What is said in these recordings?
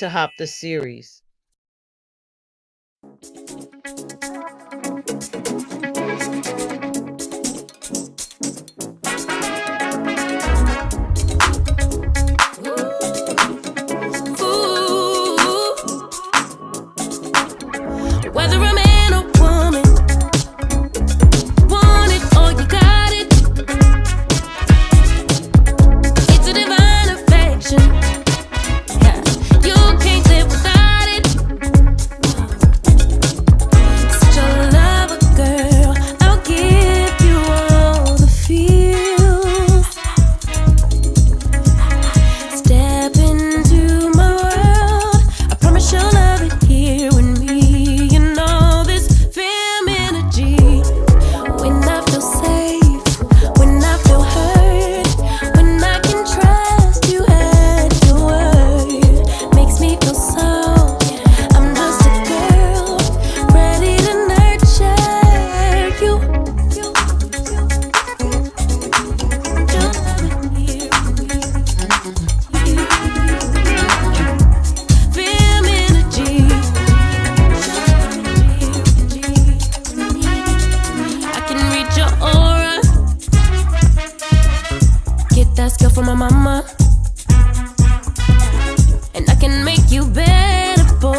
to H.O.P the series. Whether a man or woman, want it or you got it. It's a divine affection. Yeah, you can't live without it. Such a lover, girl. I'll give you all the feels. Step into my world. I promise you'll love it here with me. That's good for my mama, and I can make you better, boy.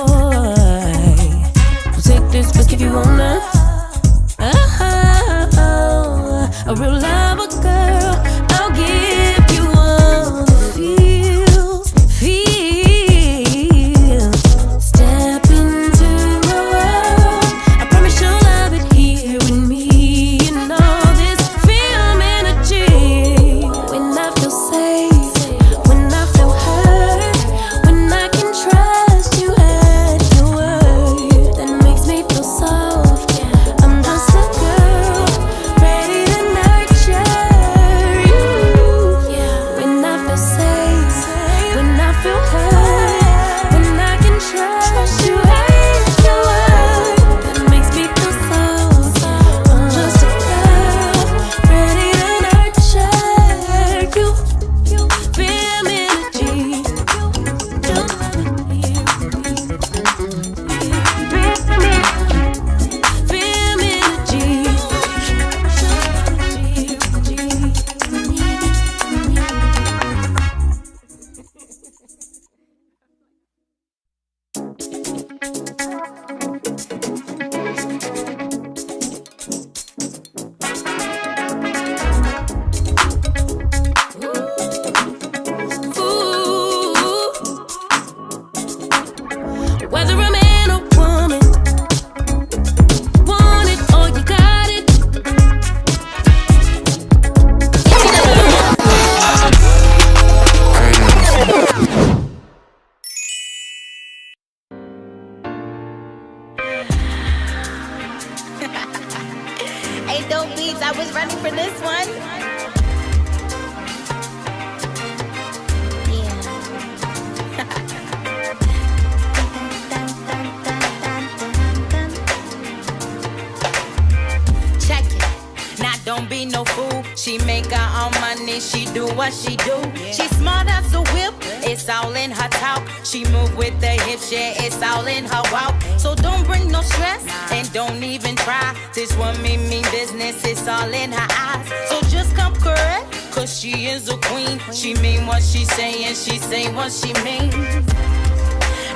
So take this risk if you wanna. A real lover, girl. I'll give you all the feels. Step into my world. I promise you'll love it here with me. You know this film energy. When I feel safe, when I feel hurt, when I can trust you at your word, that makes me feel soft. I'm just a girl, ready to nurture you. When I feel safe, when I feel hurt, when I can trust you at your word, that makes me feel soft. I'm just a girl, ready to nurture you. Feel energy. Don't let it hear me. Feel energy. Whether a man or woman, want it or you got it. H.O.P beats, I was running for this one. Check it. Now don't be no fool. She make her own money. She do what she do. She smart as a whip. It's all in her talk. She move with the hips. Yeah, it's all in her walk. So don't bring no stress and don't even try. This woman mean business. It's all in her eyes. So just come correct, 'cause she is a queen. She mean what she saying. She say what she mean.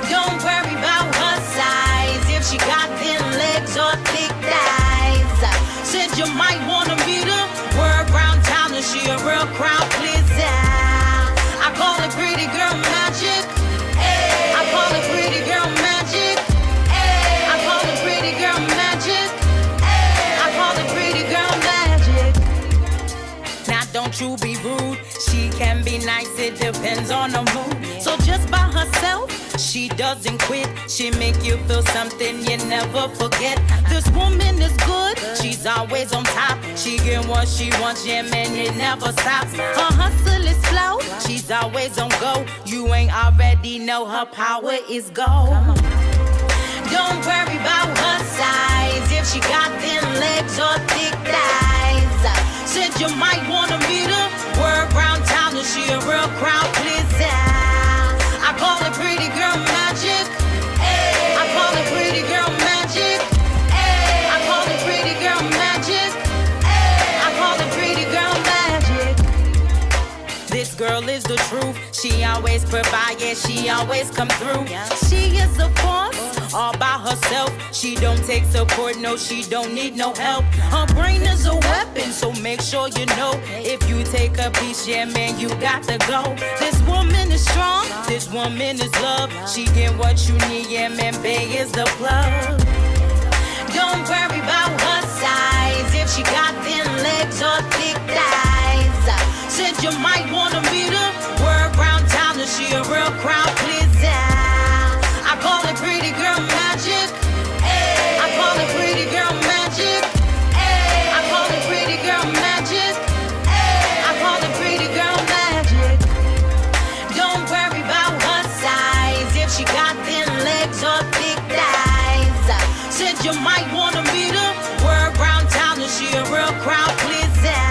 Don't worry about her size. If she got thin legs or thick thighs, said you might wanna meet her. Word round town and she a real crowd pleaser. I call it pretty girl magic. Ay. I call it pretty girl magic. Ay. I call it pretty girl magic. Ay. I call it pretty girl magic. Now don't you be rude. She can be nice, it depends on the mood. So just by herself, she doesn't quit. She make you feel something you never forget. This woman is good, she's always on top. She get what she wants, yeah man, it never stops. Her hustle is slow, she's always on go. You ain't already know her power is gold. Don't worry about her size. If she got thin legs or thick thighs, said you might wanna meet her. Word round town and she a real crowd pleaser. I call it pretty girl magic. girl is the truth. She always provide, yeah, she always come through. She is a force all by herself. She don't take support, no, she don't need no help. Her brain is a weapon, so make sure you know. If you take a piece, yeah, man, you got to go. This woman is strong, this woman is love. She get what you need, yeah, man, Bay is the plug. Don't worry about her size, if she got thin legs or thick thighs. Said you might wanna meet her, word round town that she a real crowd pleaser. I call it pretty girl magic. I call it pretty girl magic. I call it pretty girl magic. I call it pretty girl magic. Don't worry about her size, if she got thin legs or thick thighs. Said you might wanna meet her, word round town that she a real crowd pleaser.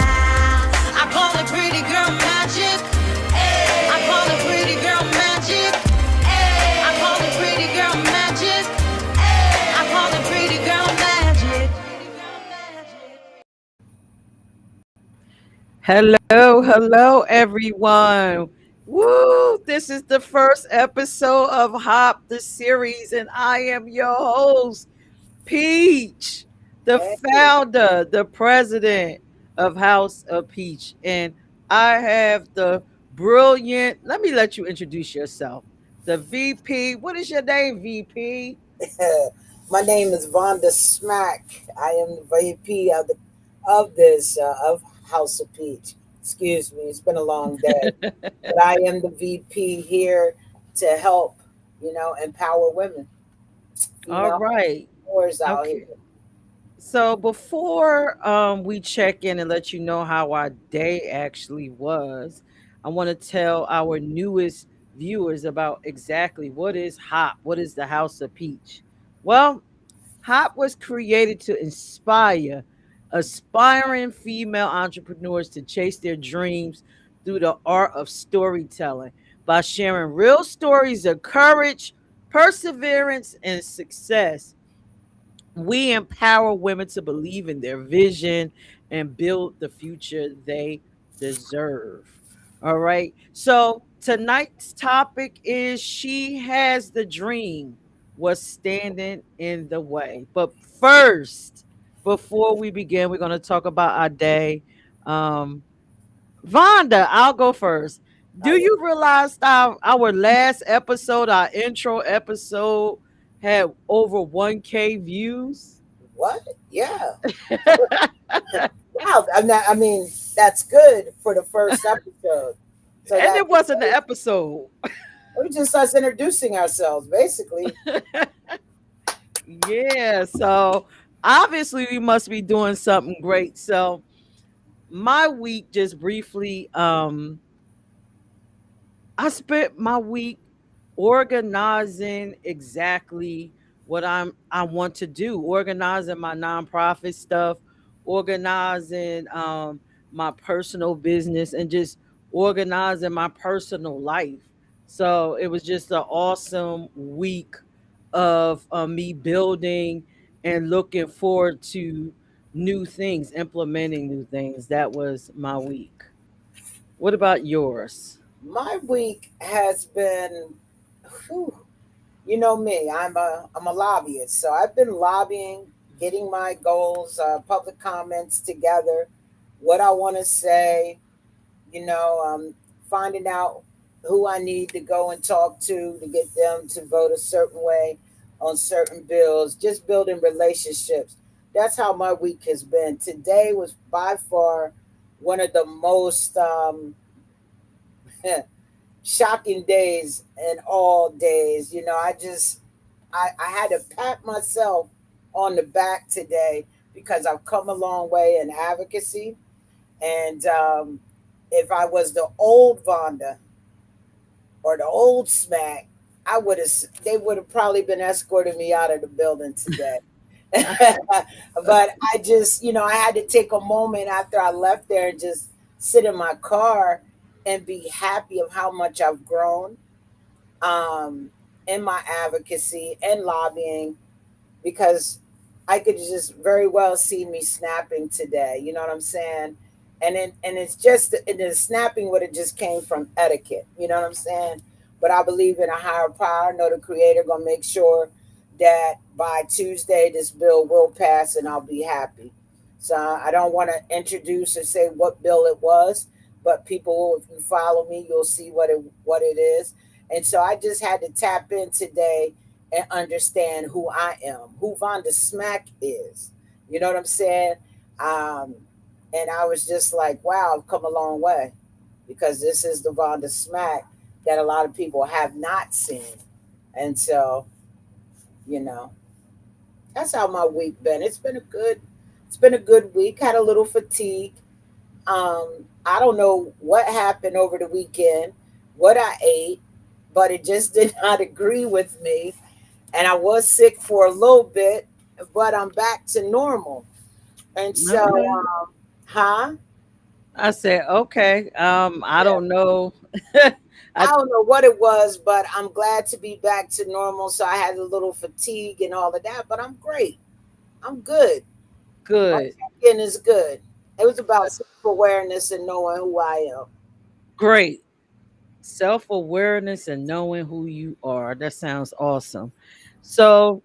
I call it pretty girl magic. I call it pretty girl magic. I call it pretty girl magic. I call it pretty girl magic. Hello, hello, everyone. Woo! This is the first episode of Hop the series, and I am your host, Peach, the Hey, founder, the president of House of Peach. And I have the brilliant, let me let you introduce yourself. The VP. What is your name, VP? my name is Vonda Smack. I am the VP of this of House of Peach. Excuse me, it's been a long day, but I am the VP here to help, empower women, All female right. entrepreneurs out here. Okay. So before we check in and let you know how our day actually was, I want to tell our newest viewers about exactly what is HOP, what is the House of Peach. Well, HOP was created to inspire aspiring female entrepreneurs to chase their dreams through the art of storytelling by sharing real stories of courage, perseverance, and success. We empower women to believe in their vision and build the future they deserve. All right. So tonight's topic is She Has the Dream, What's Standing in the Way. But first, before we begin, we're going to talk about our day. Um, Vonda, I'll go first. Do Oh yeah. you realize our last episode, our intro episode, had over 1K views? What? Yeah. Wow. I mean, that's good for the first episode. So And that it wasn't the episode. we're just us introducing ourselves, basically. Yeah, so obviously we must be doing something great. So my week, just briefly, I spent my week organizing exactly what I want to do, organizing my nonprofit stuff, organizing my personal business, and just organizing my personal life. So it was just an awesome week of me building and looking forward to new things, implementing new things. That was my week. What about yours? My week has been, whew, you know me. I'm a lobbyist, so I've been lobbying, getting my goals, public comments together, what I want to say. Finding out who I need to go and talk to get them to vote a certain way on certain bills. Just building relationships. That's how my week has been. Today was by far one of the most shocking days in all days. I had to pat myself on the back today because I've come a long way in advocacy. And if I was the old Vonda or the old Smack, they would have probably been escorting me out of the building today. But I just, I had to take a moment after I left there and just sit in my car and be happy of how much I've grown in my advocacy and lobbying because I could just very well see me snapping today. You know what I'm saying? And it's just and the snapping would have just came from etiquette. You know what I'm saying? But I believe in a higher power. I know the Creator gonna make sure that by Tuesday this bill will pass, and I'll be happy. So I don't want to introduce or say what bill it was, but people, if you follow me, you'll see what it is. And so I just had to tap in today and understand who I am, who Vonda Smack is. You know what I'm saying? Um, and I was just like, wow, I've come a long way because this is the Vonda Smack that a lot of people have not seen. And so, you know, that's how my week been. It's been a good week. Had a little fatigue. I don't know what happened over the weekend, what I ate, but it just did not agree with me. And I was sick for a little bit, but I'm back to normal. And so, Okay. huh? I said, okay. I Yeah. don't know. I I don't know what it was, but I'm glad to be back to normal. So I had a little fatigue and all of that, but I'm great. I'm good. My good. check-in is good. It was about self-awareness and knowing who I am. Great. Self-awareness and knowing who you are. That sounds awesome. So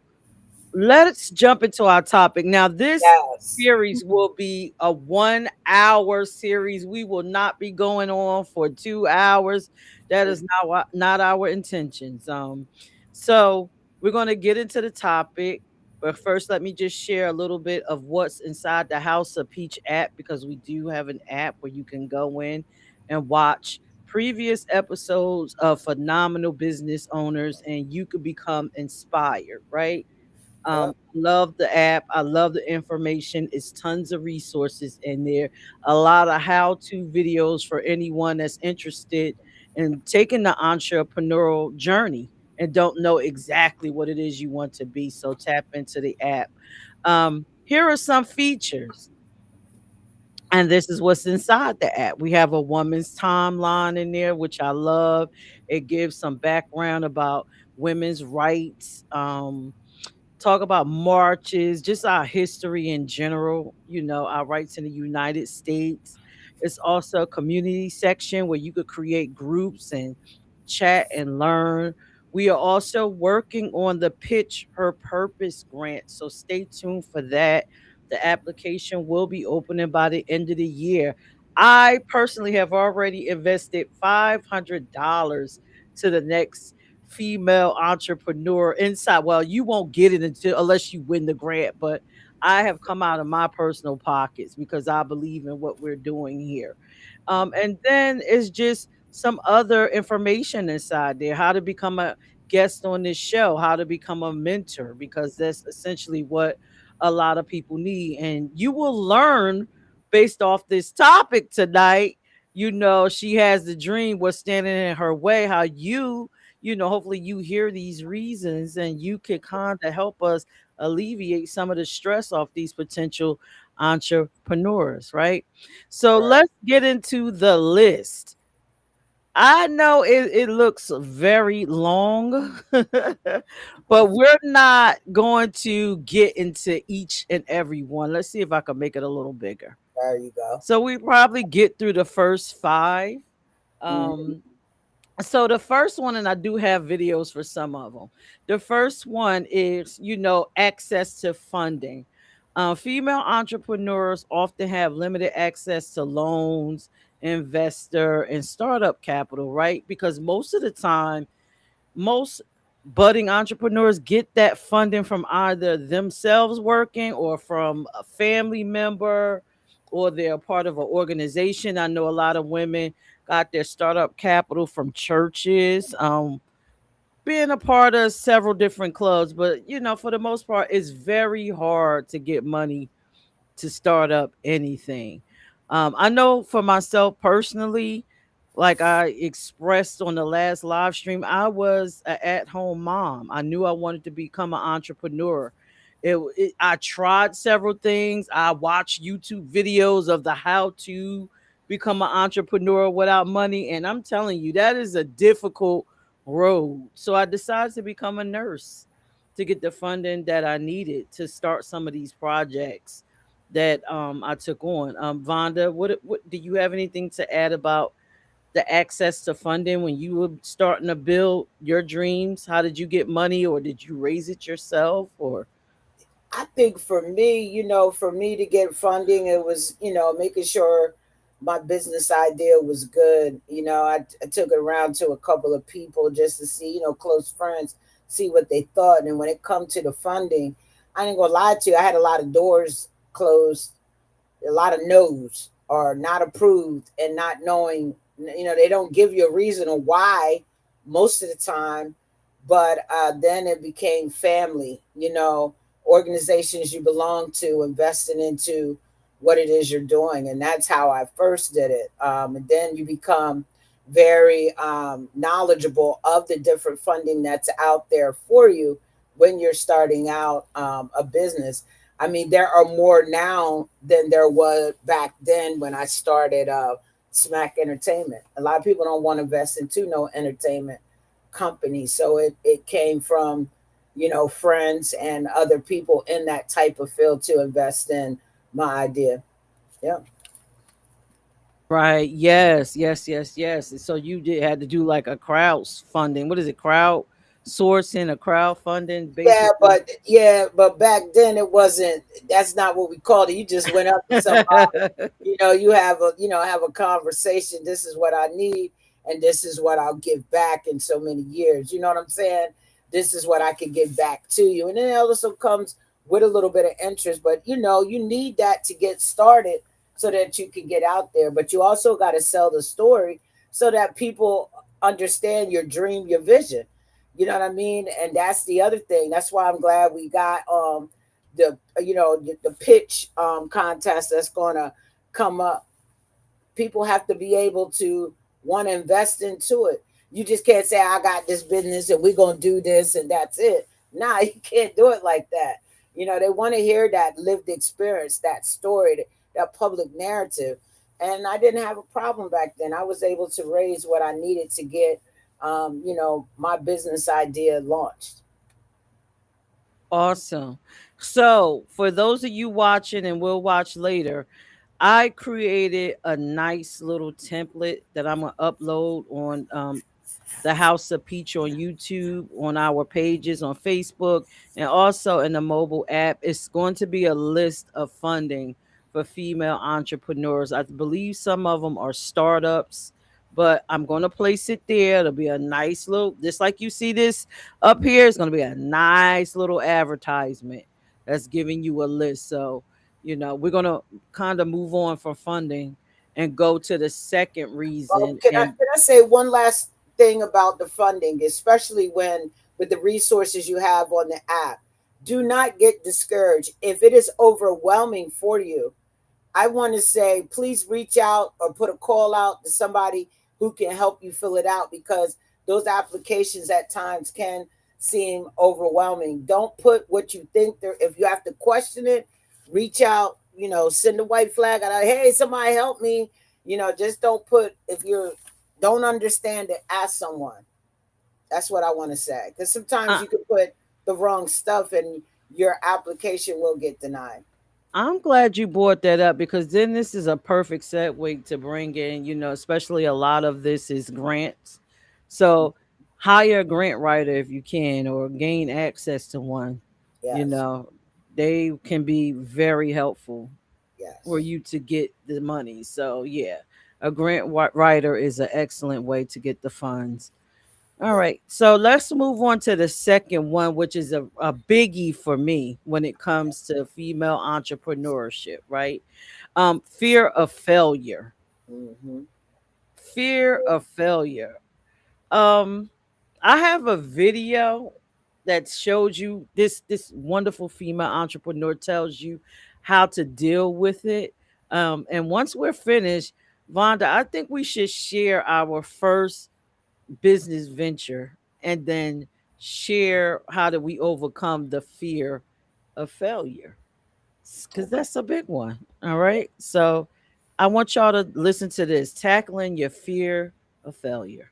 let's jump into our topic. Now, this Yes. series will be a 1 hour series. We will not be going on for 2 hours. That is not our intentions. So we're going to get into the topic. But first, let me just share a little bit of what's inside the House of Peach app because we do have an app where you can go in and watch previous episodes of phenomenal business owners and you could become inspired, right? Yep. Love the app. I love the information. It's tons of resources in there. A lot of how-to videos for anyone that's interested in taking the entrepreneurial journey and don't know exactly what it is you want to be. So tap into the app. Here are some features. And this is what's inside the app. We have a woman's timeline in there, which I love. It gives some background about women's rights. Talk about marches, just our history in general, our rights in the United States. It's also a community section where you could create groups and chat and learn. We are also working on the Pitch Her Purpose grant, so stay tuned for that. The application will be opening by the end of the year. I personally have already invested $500 to the next female entrepreneur inside. Well, you won't get it until unless you win the grant, but I have come out of my personal pockets because I believe in what we're doing here. And then it's just some other information inside there, how to become a guest on this show, how to become a mentor, because that's essentially what a lot of people need. And you will learn based off this topic tonight. She has the dream, what's standing in her way, how hopefully you hear these reasons and you can kind of help us alleviate some of the stress off these potential entrepreneurs, right? So Right. let's get into the list. I know it looks very long, but we're not going to get into each and every one. Let's see if I can make it a little bigger. There you go. So we probably get through the first five. Hmm. Um, so the first one, and I do have videos for some of them. The first one is, access to funding. Female entrepreneurs often have limited access to loans, investor, and startup capital, right? Because most of the time, most budding entrepreneurs get that funding from either themselves working or from a family member or they're part of an organization. I know a lot of women got their startup capital from churches, being a part of several different clubs, but for the most part it's very hard to get money to start up anything. I know for myself personally, like I expressed on the last live stream, I was an at home mom. I knew I wanted to become an entrepreneur. I tried several things. I watched YouTube videos of the how to become an entrepreneur without money. And I'm telling you, that is a difficult road. So I decided to become a nurse to get the funding that I needed to start some of these projects that I took on. Vonda, what do you have anything to add about the access to funding when you were starting to build your dreams? How did you get money, or did you raise it yourself, or I think for me, for me to get funding, it was, making sure my business idea was good. I took it around to a couple of people just to see, close friends, see what they thought. And when it come to the funding, I ain't gonna lie to you, I had a lot of doors closed, a lot of no's or not approved, and not knowing, they don't give you a reason or why most of the time. But then it became family, organizations you belong to, investing into what it is you're doing. And that's how I first did it. And then you become very knowledgeable of the different funding that's out there for you when you're starting out a business. I mean, there are more now than there was back then when I started Smack Entertainment. A lot of people don't want to invest into no entertainment company. So it came from, friends and other people in that type of field to invest in my idea. Yeah. right? Yes, yes, yes, yes. And so you did had to do like a crowd funding. What is it? Crowd sourcing, a crowd funding, basically. But back then it wasn't. That's not what we called it. You just went up to somebody. You have a conversation. This is what I need, and this is what I'll give back in so many years. You know what I'm saying? This is what I can give back to you, and then it also comes with a little bit of interest. But you need that to get started so that you can get out there. But you also got to sell the story so that people understand your dream, your vision. You know what I mean? And that's the other thing. That's why I'm glad we got the pitch contest that's going to come up. People have to be able to want to invest into it. You just can't say I got this business and we're going to do this and that's it. Nah, you can't do it like that. They want to hear that lived experience, that story, that public narrative. And I didn't have a problem back then. I was able to raise what I needed to get my business idea launched. Awesome. So, for those of you watching and will watch later, I created a nice little template that I'm gonna upload on the House of Peach on YouTube, on our pages on Facebook, and also in the mobile app. It's going to be a list of funding for female entrepreneurs. I believe some of them are startups, but I'm going to place it there. It'll be a nice little, just like you see this up here, it's going to be a nice little advertisement that's giving you a list. So, we're going to kind of move on from funding and go to the second reason. Can I And can I say one last thing about the funding, especially when with the resources you have on the app? Do not get discouraged if it is overwhelming for you. I want to say, please reach out or put a call out to somebody who can help you fill it out, because those applications at times can seem overwhelming. Don't put what you think there. If you have to question it, reach out. Send a white flag out. Hey, somebody help me. Just don't put if you don't understand it. Ask someone. That's what I want to say. Because sometimes I, you can put the wrong stuff and your application will get denied. I'm glad you brought that up because then this is a perfect segue to bring in, especially a lot of this is grants. So hire a grant writer if you can or gain access to one. You Yes. know, they can be very helpful for Yes. you to get the money. So, yeah, a grant writer is an excellent way to get the funds. All Yeah. right. So let's move on to the second one, which is a biggie for me when it comes to female entrepreneurship, right? Fear of failure. Hmm. Fear of failure. Um, I have a video that shows you this wonderful female entrepreneur tells you how to deal with it. And once we're finished, Vonda, I think we should share our first business venture and then share how do we overcome the fear of failure, because Okay. that's a big one. All right, so I want y'all to listen to this: tackling your fear of failure.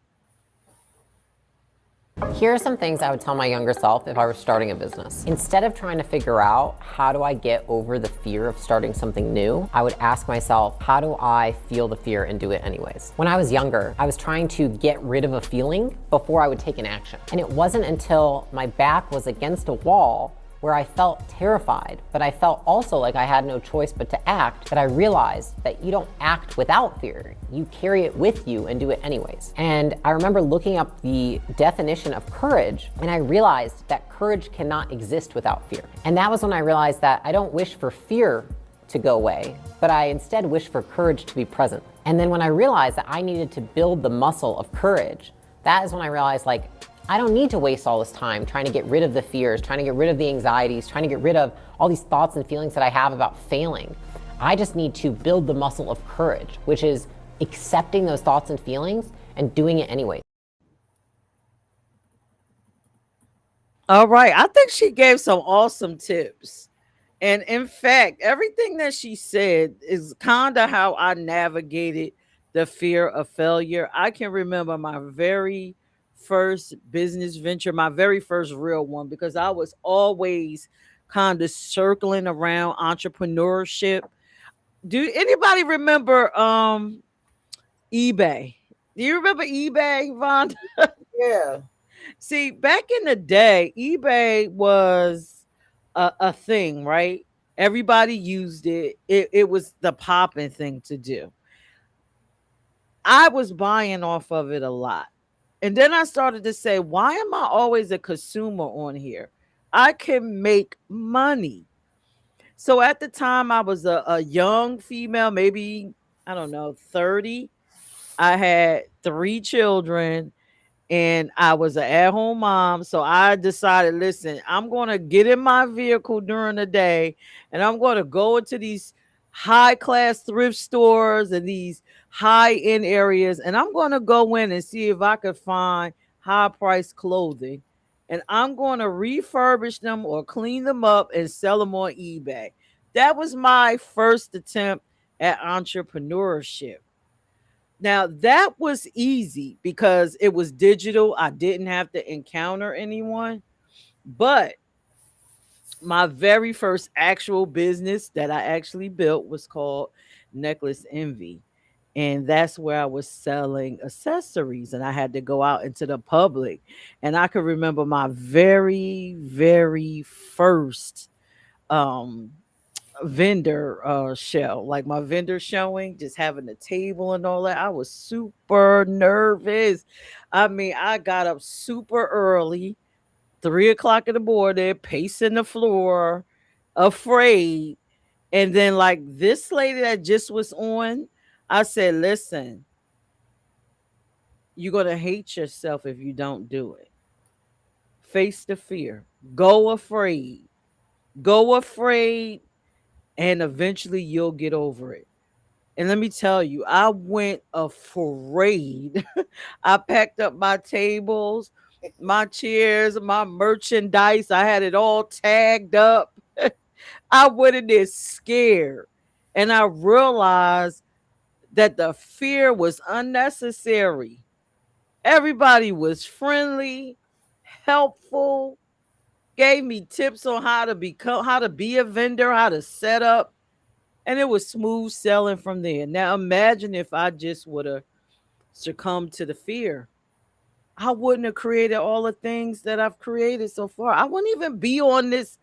Here are some things I would tell my younger self if I were starting a business. Instead of trying to figure out how do I get over the fear of starting something new, I would ask myself, how do I feel the fear and do it anyways? When I was younger, I was trying to get rid of a feeling before I would take an action. And it wasn't until my back was against a wall where I felt terrified, but I felt also like I had no choice but to act, that I realized that you don't act without fear. You carry it with you and do it anyways. And I remember looking up the definition of courage, and I realized that courage cannot exist without fear. And that was when I realized that I don't wish for fear to go away, but I instead wish for courage to be present. And then when I realized that I needed to build the muscle of courage, that is when I realized, like, I don't need to waste all this time trying to get rid of the fears, trying to get rid of the anxieties, trying to get rid of all these thoughts and feelings that I have about failing. I just need to build the muscle of courage, which is accepting those thoughts and feelings and doing it anyway. All right. I think she gave some awesome tips. And in fact, everything that she said is kind of how I navigated the fear of failure. I can remember my very first business venture, my very first real one, because I was always kind of circling around entrepreneurship. Do anybody remember eBay? Do you remember eBay, Von? Yeah. See, back in the day, eBay was a thing, right? Everybody used it. It was the popping thing to do. I was buying off of it a lot. And then I started to say, why am I always a consumer on here? I can make money. So at the time, I was a young female, maybe, I don't know, 30. I had three children and I was an at home mom. So I decided, listen, I'm going to get in my vehicle during the day and I'm going to go into these high class thrift stores and these high end areas. And I'm going to go in and see if I could find high price clothing. And I'm going to refurbish them or clean them up and sell them on eBay. That was my first attempt at entrepreneurship. Now that was easy because it was digital. I didn't have to encounter anyone. But my very first actual business that I actually built was called Necklace Envy. And that's where I was selling accessories and I had to go out into the public. And I can remember my very, very first um vendor show, like my vendor showing, just having the table and all that. I was super nervous. I mean, I got up super early, 3 o'clock in the morning, pacing the floor, afraid. And then, like this lady that just was on, I said, listen, you're gonna hate yourself if you don't do it. Face the fear. Go afraid. Go afraid, and eventually you'll get over it. And let me tell you, I went afraid. I packed up my tables, my chairs, my merchandise. I had it all tagged up. I went in there scared. And I realized that the fear was unnecessary. Everybody was friendly, helpful, gave me tips on how to be a vendor, how to set up, and it was smooth selling from there. Now imagine if I just would have succumbed to the fear. I wouldn't have created all the things that I've created so far. I wouldn't even be on this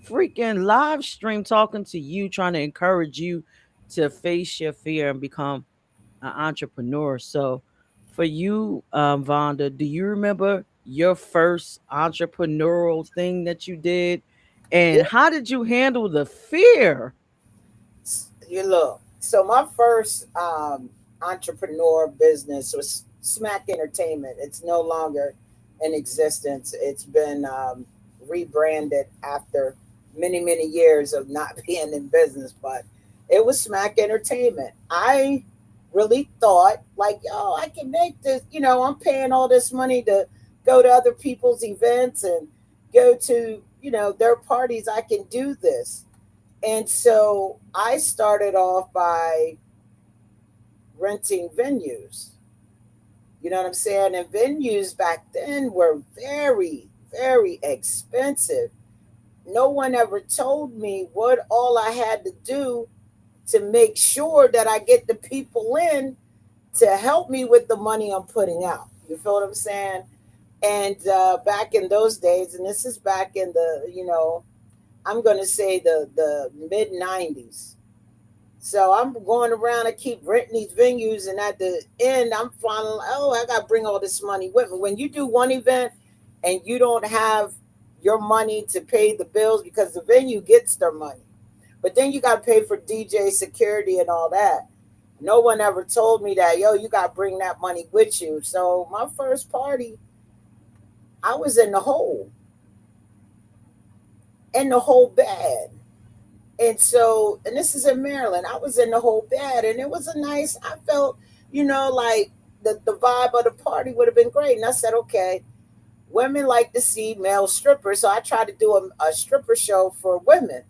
freaking live stream talking to you, trying to encourage you to face your fear and become an entrepreneur. So, for you, Vonda, do you remember your first entrepreneurial thing that you did? And Yeah. how did you handle the fear? You look. So my first entrepreneur business was Smack Entertainment. It's no longer in existence. It's been rebranded after many, many years of not being in business, but it was Smack Entertainment. I really thought, like, yo, I can make this. I'm paying all this money to go to other people's events and go to, their parties. I can do this. And so I started off by renting venues, You know what I'm saying? And venues back then were very, very expensive. No one ever told me what all I had to do to make sure that I get the people in to help me with the money I'm putting out. You feel what I'm saying? And back in those days, and this is back in the, I'm going to say the mid 90s. So I'm going around, I keep renting these venues, and at the end, I'm finally, oh, I got to bring all this money with me. When you do one event and you don't have your money to pay the bills because the venue gets their money, but then you got to pay for DJ security and all that. No one ever told me that, yo, you got to bring that money with you. So my first party, I was in the hole bad. And so, and this is in Maryland, I was in the whole bed, and it was a nice, I felt, like the vibe of the party would have been great. And I said, okay, women like to see male strippers. So I tried to do a stripper show for women.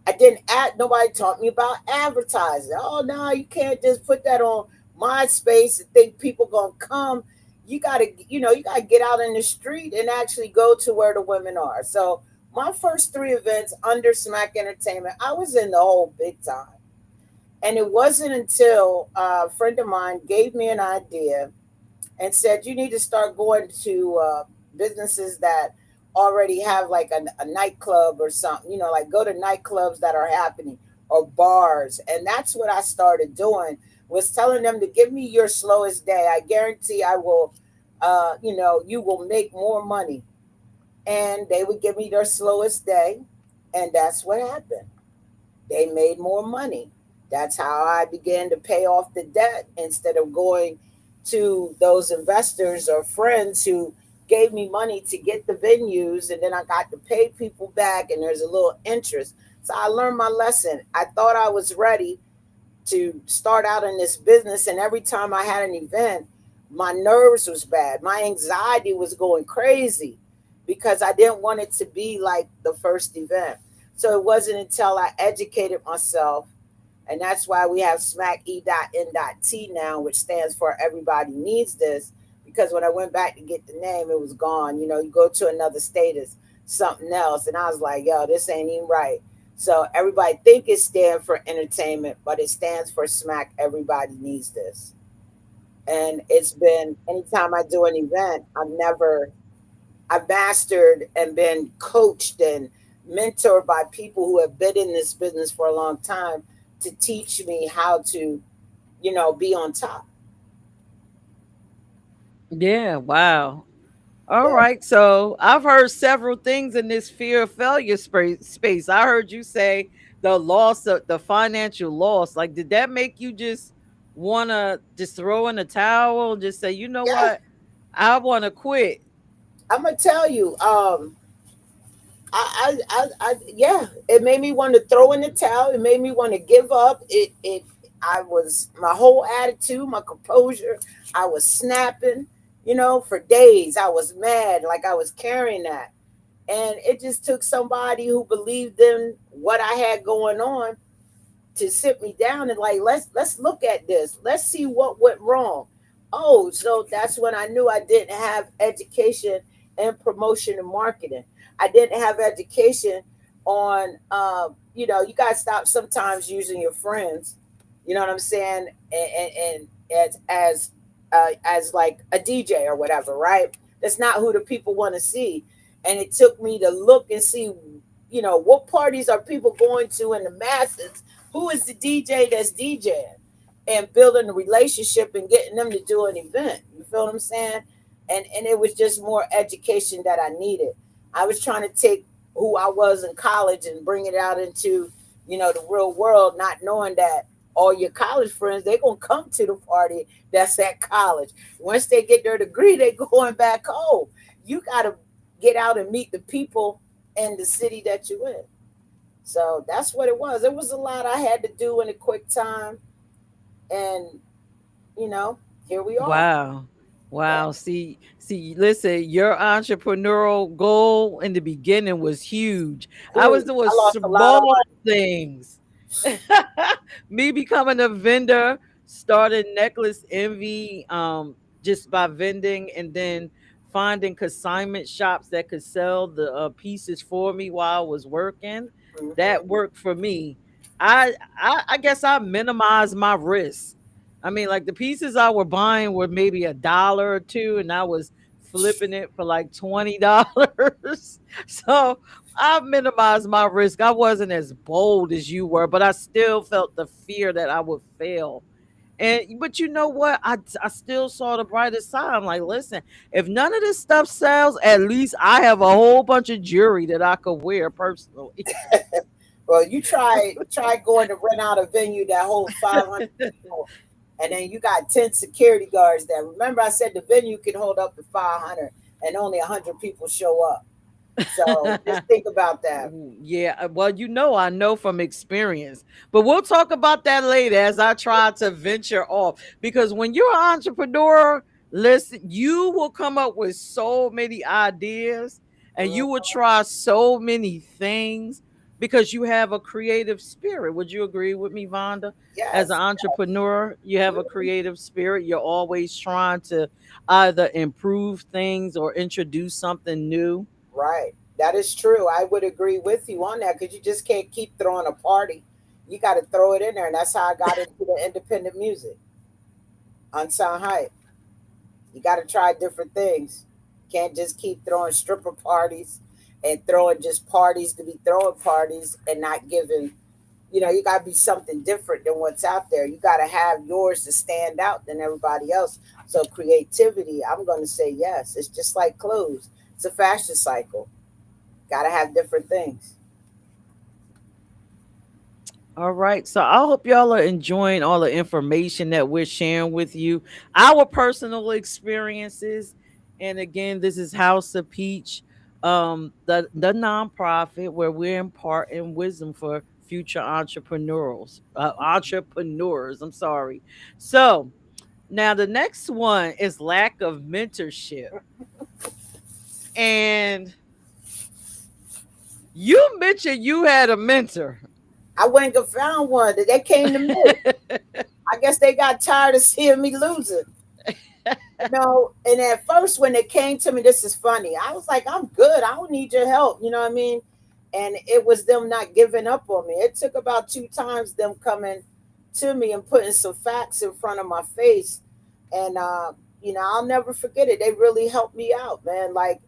I didn't nobody taught me about advertising. Oh, no, you can't just put that on MySpace and think people going to come. You got to get out in the street and actually go to where the women are. So, my first three events under Smack Entertainment, I was in the whole big time. And it wasn't until a friend of mine gave me an idea and said, you need to start going to businesses that already have like a nightclub or something, like go to nightclubs that are happening or bars. And that's what I started doing, was telling them to give me your slowest day. I guarantee I will, you will make more money. And they would give me their slowest day. And that's what happened. They made more money. That's how I began to pay off the debt instead of going to those investors or friends who gave me money to get the venues, and then I got to pay people back and there's a little interest. So I learned my lesson. I thought I was ready to start out in this business, and every time I had an event, my nerves was bad. My anxiety was going crazy because I didn't want it to be like the first event. So it wasn't until I educated myself, and that's why we have smack e.n.t now, which stands for everybody needs this. Because when I went back to get the name, it was gone. You go to another state, it's something else. And I was like, yo, this ain't even right. So everybody think it stands for entertainment, but it stands for smack everybody needs this. And it's been, anytime I do an event, I've mastered and been coached and mentored by people who have been in this business for a long time to teach me how to, be on top. Yeah, wow. All Yeah. right. So I've heard several things in this fear of failure space. I heard you say the loss of the financial loss. Like, did that make you just want to just throw in the towel and just say, you know Yeah. what? I want to quit. I'm gonna tell you. Yeah, it made me want to throw in the towel. It made me want to give up. I was, my whole attitude, my composure. I was snapping, for days. I was mad, like I was carrying that, and it just took somebody who believed in what I had going on to sit me down and like, let's look at this. Let's see what went wrong. Oh, so that's when I knew I didn't have education in promotion and marketing. I didn't have education on you gotta stop sometimes using your friends, you know what I'm saying, and as like a DJ or whatever, right? That's not who the people want to see. And it took me to look and see, what parties are people going to in the masses, who is the DJ that's DJing, and building a relationship and getting them to do an event. You feel what I'm saying? And it was just more education that I needed. I was trying to take who I was in college and bring it out into, the real world, not knowing that all your college friends, they're gonna come to the party that's at college. Once they get their degree, they going back home. You gotta get out and meet the people in the city that you in. So that's what it was. It was a lot I had to do in a quick time. And, you know, here we are. Wow. Yeah. Wow. See, listen, your entrepreneurial goal in the beginning was huge. I was Huge. doing I lost a lot of small money. things. Me becoming a vendor, started Necklace Envy, just by vending and then finding consignment shops that could sell the pieces for me while I was working. That Hmm. worked for me. I guess I minimized my risk. I mean, like the pieces I were buying were maybe a dollar or two, and I was flipping it for like $20. So I minimized my risk. I wasn't as bold as you were, but I still felt the fear that I would fail. And but you know what? I still saw the brightest side. I'm like, listen, if none of this stuff sells, at least I have a whole bunch of jewelry that I could wear personally. Well, you try going to rent out a venue that holds 500 people, and then you got 10 security guards there. Remember, I said the venue can hold up to 500, and only 100 people show up. So just think about that. Yeah, well, I know from experience, but we'll talk about that later as I try to venture off. Because when you're an entrepreneur, listen, you will come up with so many ideas and you will Mhm. try so many things because you have a creative spirit. Would you agree with me, Vonda? As an Yes. entrepreneur, you have a Mhm. creative spirit. You're always trying to either improve things or introduce something new. Right. That is true. I would agree with you on that because you just can't keep throwing a party. You got to throw it in there. And that's how I got into the independent music on Sound Hype. You got to try different things. Can't just keep throwing stripper parties and throwing just parties to be throwing parties and not giving, you got to be something different than what's out there. You got to have yours to stand out than everybody else. So, creativity, I'm going to say yes. It's just like clothes, it's a fashion cycle. Got to have different things. All right. So I hope y'all are enjoying all the information that we're sharing with you, our personal experiences. And again, this is House of Peach, the nonprofit where we're imparting wisdom for future entrepreneurs. I'm sorry. So now the next one is lack of mentorship. And you mentioned you had a mentor. I went and found one that they came to me. I guess they got tired of seeing me losing. And at first when they came to me, this is funny. I was like, I'm good. I don't need your help. You know what I mean? And it was them not giving up on me. It took about two times them coming to me and putting some facts in front of my face. And I'll never forget it. They really helped me out, man. Like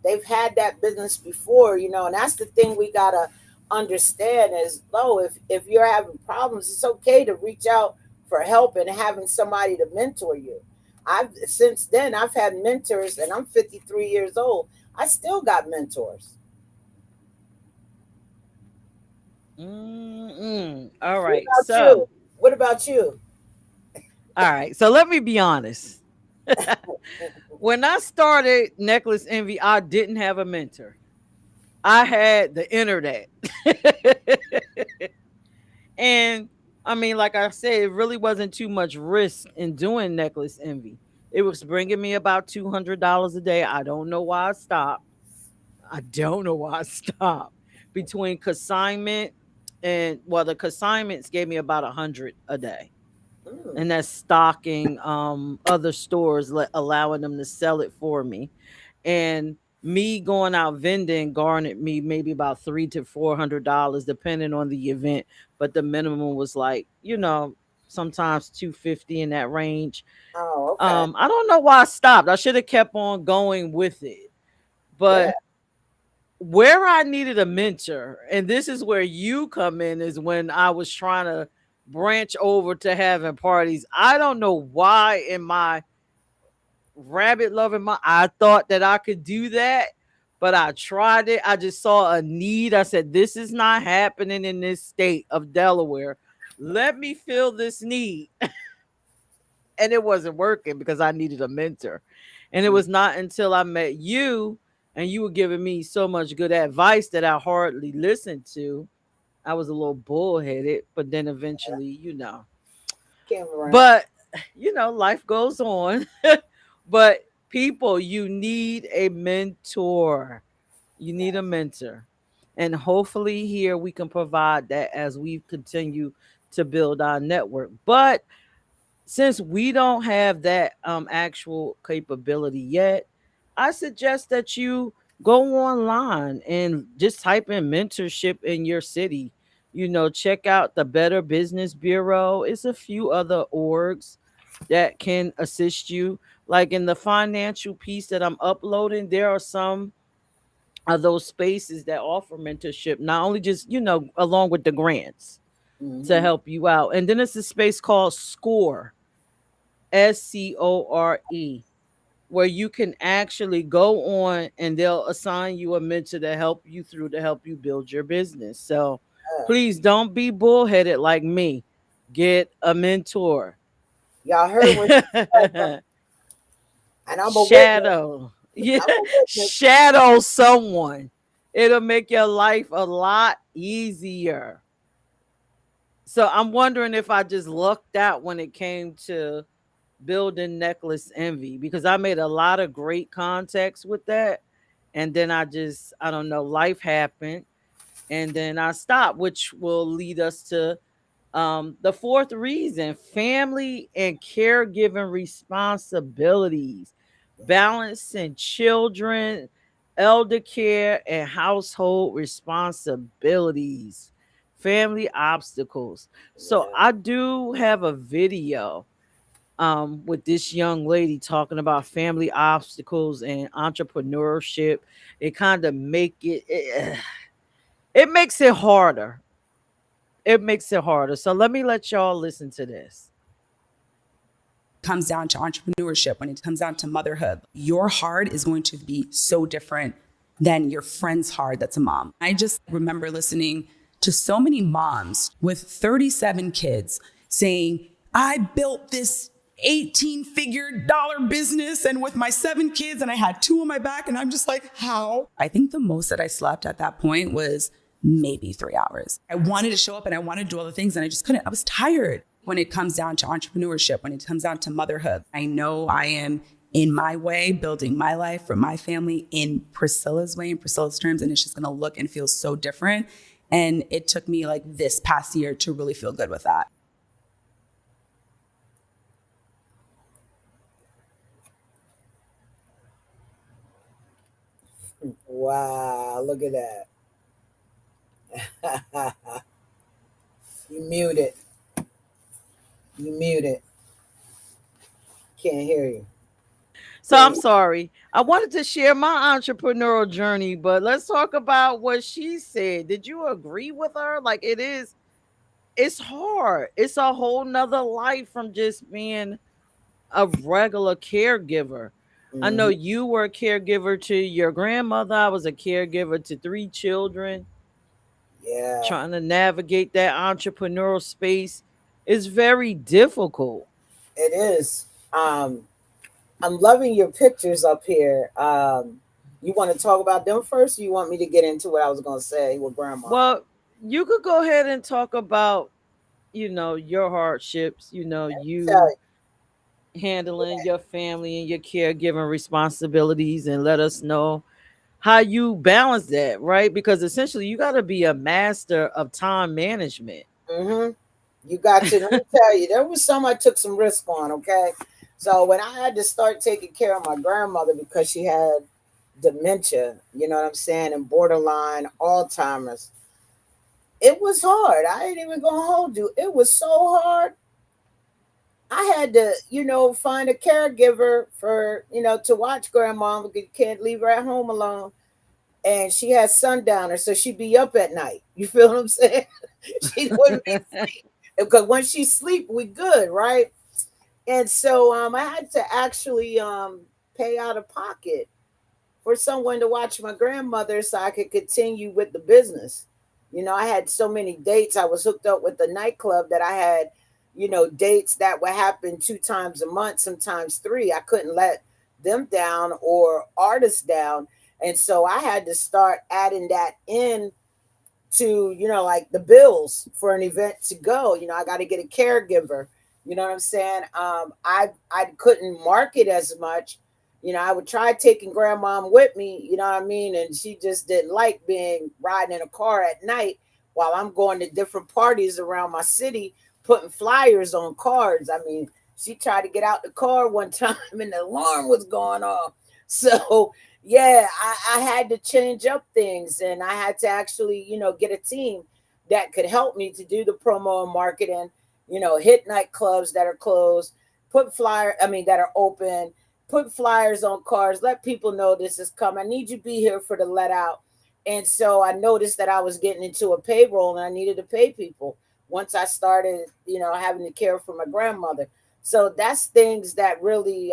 they've had that business before, and that's the thing we gotta understand is low. If you're having problems, it's okay to reach out for help and having somebody to mentor you. I've since then I've had mentors, and I'm 53 years old. I still got mentors. All What right. about you? So, What about you? all right. So let me be honest. When I started Necklace Envy, I didn't have a mentor. I had the internet. And I mean, like I said, it really wasn't too much risk in doing Necklace Envy. It was bringing me about $200 a day. I don't know why I stopped. I don't know why I stopped. Between consignment and well, the consignments gave me about 100 a day. Mm. And that's stocking other stores, allowing them to sell it for me. And me going out vending garnered me maybe about $300 to $400 depending on the event, but the minimum was like sometimes 250 in that range. Oh, okay. I don't know why I stopped. I should have kept on going with it, Yeah. but where I needed a mentor, and this is where you come in, is when I was trying to branch over to having parties. I don't know why in my rabbit loving my I thought that I could do that, but I tried it. I just saw a need. I said, this is not happening in this state of Delaware. Let me fill this need. And it wasn't working because I needed a mentor. And it Mm. was not until I met you and you were giving me so much good advice that I hardly listened to. I was a little bullheaded, but then eventually, Came around. but life goes on. But people, you need a mentor. You need a mentor. And hopefully here we can provide that as we continue to build our network. But since we don't have that actual capability yet, I suggest that you go online and just type in mentorship in your city. Check out the Better Business Bureau. It's a few other orgs that can assist you. Like in the financial piece that I'm uploading, there are some of those spaces that offer mentorship, not only just, along with the grants to Hmm. help you out. And then it's a space called SCORE, SCORE, where you can actually go on and they'll assign you a mentor to help you build your business. So please don't be bullheaded like me. Get a mentor. Y'all heard what she said, right? And I'm a witness. Shadow. Yeah, I'm a witness. shadow someone. It'll make your life a lot easier. So I'm wondering if I just lucked out when it came to building necklace envy, because I made a lot of great contacts with that. And then I don't know, life happened. And then I stopped, which will lead us to the fourth reason: family and caregiving responsibilities, balancing children, elder care, and household responsibilities, family obstacles. So Yeah. I do have a video with this young lady talking about family obstacles and entrepreneurship. It kind of it makes it harder. It makes it harder. So let me let y'all listen to this. Comes down to entrepreneurship, when it comes down to motherhood, your hard is going to be so different than your friend's hard that's a mom. I just remember listening to so many moms with 37 kids saying, I built this 18-figure business and with my 7 kids and I had 2 on my back. And I'm just like, how? I think the most that I slept at that point was maybe 3 hours. I wanted to show up and I wanted to do all the things and I just couldn't. I was tired. When it comes down to entrepreneurship, when it comes down to motherhood, I know I am in my way building my life for my family in Priscilla's way, in Priscilla's terms, and it's just gonna look and feel so different. And it took me like this past year to really feel good with that. Wow, look at that. You muted. You muted. Can't hear you. So There I'm you sorry. I wanted to share my entrepreneurial journey, but let's talk about what she said. Did you agree with her? Like it's hard. It's a whole nother life from just being a regular caregiver. I know hmm. you were a caregiver to your grandmother. I was a caregiver to 3 children. Yeah, Trying to navigate that entrepreneurial space is very difficult. it is. I'm loving your pictures up here. You want to talk about them first, or you want me to get into what I was going to say with grandma? Well, you could go ahead and talk about, your hardships, Tell you handling your family and your caregiving responsibilities, and let us know how you balance that, right? Because essentially you got to be a master of time management. you. You got to. Let me tell you, there was some I took some risk on. Okay, so when I had to start taking care of my grandmother because she had dementia, you know what I'm saying, and borderline Alzheimer's, it was hard. I ain't even gonna hold you. It was so hard. I had to, find a caregiver for, to watch grandma because you can't leave her at home alone. And she had sundowners, so she'd be up at night. You feel what I'm saying? She wouldn't be asleep. Because when she sleep, we good, right? And so I had to actually pay out of pocket for someone to watch my grandmother so I could continue with the business. I had so many dates. I was hooked up with the nightclub that I had, dates that would happen 2 times a month, sometimes three. I couldn't let them down or artists down. And so I had to start adding that in to, like the bills for an event to go. I got to get a caregiver. You know what I'm saying? I couldn't market as much. I would try taking grandmom with me, you know what I mean? And she just didn't like being riding in a car at night while I'm going to different parties around my city, putting flyers on cards. I mean, She tried to get out the car one time and the alarm was going off. So yeah, I had to change up things, and I had to actually, get a team that could help me to do the promo and marketing, hit nightclubs that are closed, that are open, put flyers on cars, let people know this is coming. I need you to be here for the let out. And so I noticed that I was getting into a payroll and I needed to pay people once I started, having to care for my grandmother. So that's things that really,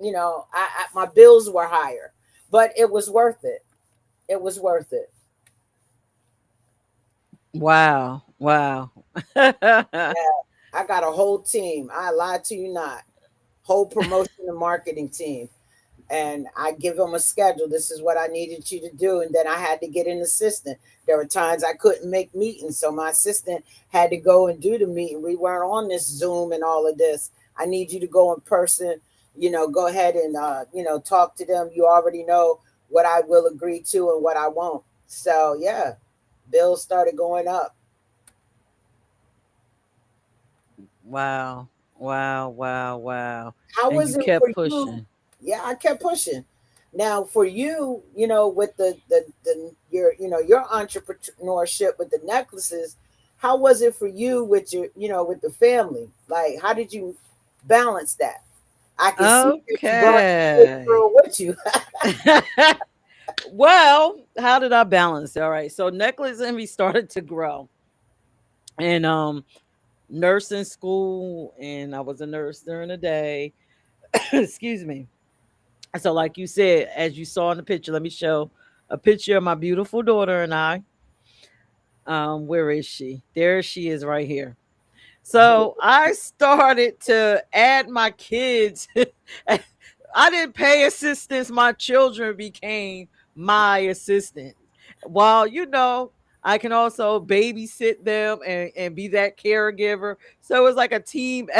my bills were higher, but it was worth it. It was worth it. Wow. Wow. Yeah, I got a whole team. I lied to you not. Whole promotion and marketing team. And I give them a schedule. This is what I needed you to do. And then I had to get an assistant. There were times I couldn't make meetings. So my assistant had to go and do the meeting. We weren't on this Zoom and all of this. I need you to go in person, go ahead and, talk to them. You already know what I will agree to and what I won't. So yeah, bills started going up. Wow. Wow. Wow. Wow. How And was you it for kept you? pushing. Yeah, I kept pushing. Now for you, with the your entrepreneurship with the necklaces, how was it for you with your with the family? Like, how did you balance that? I can see that you brought your baby Okay. girl with you. Well, how did I balance? All right. So necklace envy started to grow. And nursing school, and I was a nurse during the day. Excuse me. So like you said, as you saw in the picture, let me show a picture of my beautiful daughter and I. Where is she? There she is right here. So I started to add my kids. I didn't pay assistants. My children became my assistants. While, I can also babysit them and be that caregiver. So it was like a team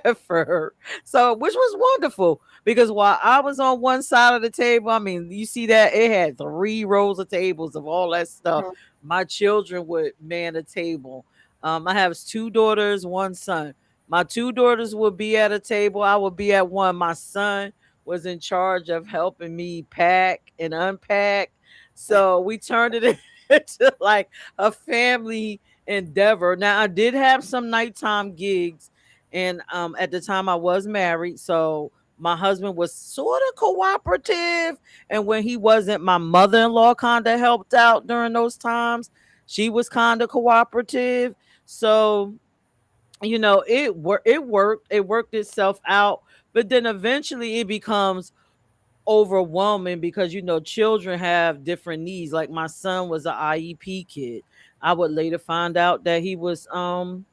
effort. So, which was wonderful because while I was on one side of the table, I mean, you see that it had three rows of tables of all that stuff. Mhm. My children would man a table. I have two daughters, one son. My two daughters would be at a table. I would be at one. My son was in charge of helping me pack and unpack. So we turned it into like a family endeavor. Now I did have some nighttime gigs, and at the time I was married, so my husband was sort of cooperative. And when he wasn't, my mother-in-law kind of helped out during those times. She was kind of cooperative. So, it worked itself out, but then eventually it becomes overwhelming because children have different needs. Like my son was an IEP kid. I would later find out that he was going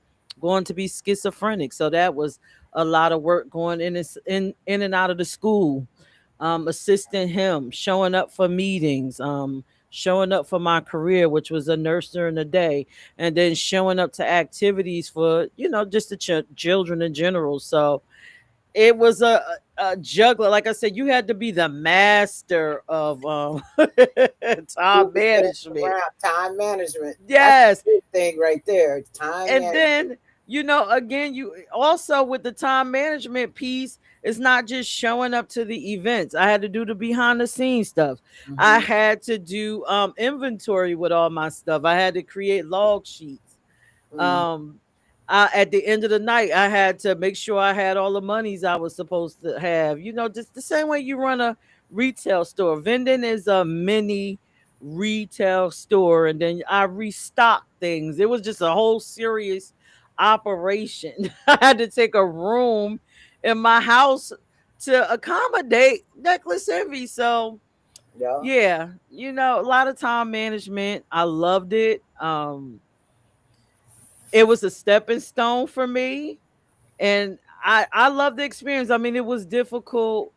to be schizophrenic. So that was a lot of work going in and out of the school, assisting him, showing up for meetings, showing up for my career, which was a nurse during the day, and then showing up to activities for just the children in general. So it was a juggler. Like I said, you had to be the master of time Moving things management. around, time management. That's Yes. the big thing right there. Time And management. then, again, you also with the time management piece, it's not just showing up to the events. I had to do the behind the scenes stuff. I Hmm. had to do inventory with all my stuff. I had to create log sheets. Hmm. um at the end of the night, I had to make sure I had all the monies I was supposed to have. Just the same way you run a retail store. Vending is a mini retail store, and then I restock things. It was just a whole serious operation. I had to take a room in my house to accommodate Necklace Envy. So Yeah. yeah, a lot of time management. I loved it. It was a stepping stone for me, and I love the experience. I mean, it was difficult.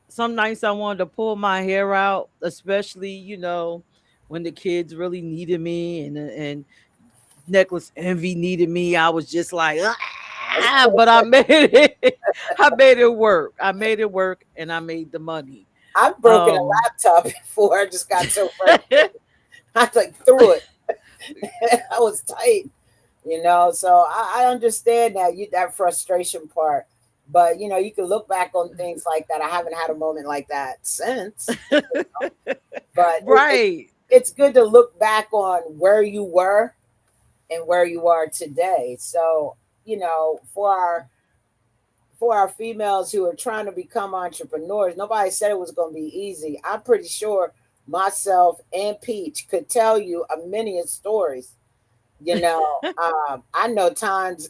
Some nights I wanted to pull my hair out, especially when the kids really needed me, and Necklace Envy needed me. I was just like, but I made it. I made it work. I made it work, and I made the money. I've broken a Um, laptop before. I just got so frustrated. I like threw it. I was tight. So I understand that frustration part. But you can look back on things like that. I haven't had a moment like that since, but Right. it's good to look back on where you were and where you are today. So, for our females who are trying to become entrepreneurs, nobody said it was going to be easy. I'm pretty sure myself and Peach could tell you a million stories. I know times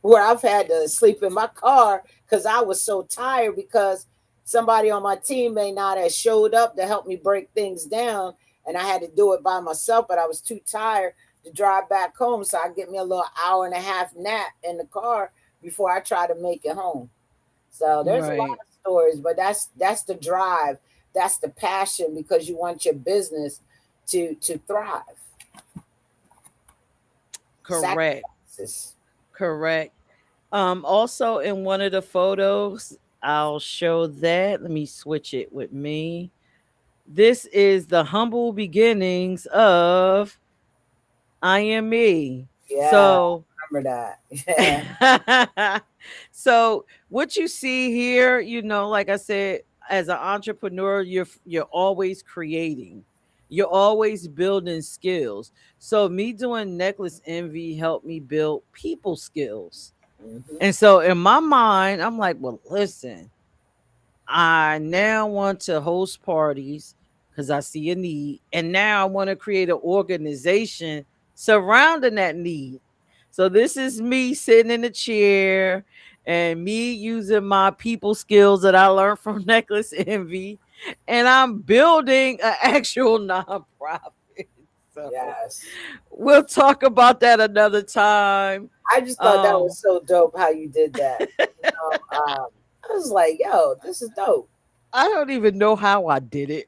where I've had to sleep in my car because I was so tired because somebody on my team may not have showed up to help me break things down, and I had to do it by myself, but I was too tired to drive back home, so I get me a little hour and a half nap in the car before I try to make it home. So there's a lot Right. of stories, but that's the drive, that's the passion because you want your business to thrive. Correct. Sacrifices. Correct. Also in one of the photos, I'll show that. Let me switch it with me. This is the humble beginnings of I am me. Yeah, So remember that. Yeah. so what you see here, like I said, as an entrepreneur, you're always creating. You're always building skills. So me doing necklace envy helped me build people skills. Hmm. And so in my mind, I'm like, well, listen, I now want to host parties because I see a need. And now I want to create an organization surrounding that need. So this is me sitting in a chair and me using my people skills that I learned from Necklace Envy. And I'm building an actual nonprofit. So Yes. we'll talk about that another time. I just thought that was Um, so dope how you did that. I was like, yo, this is dope. I don't even know how I did it.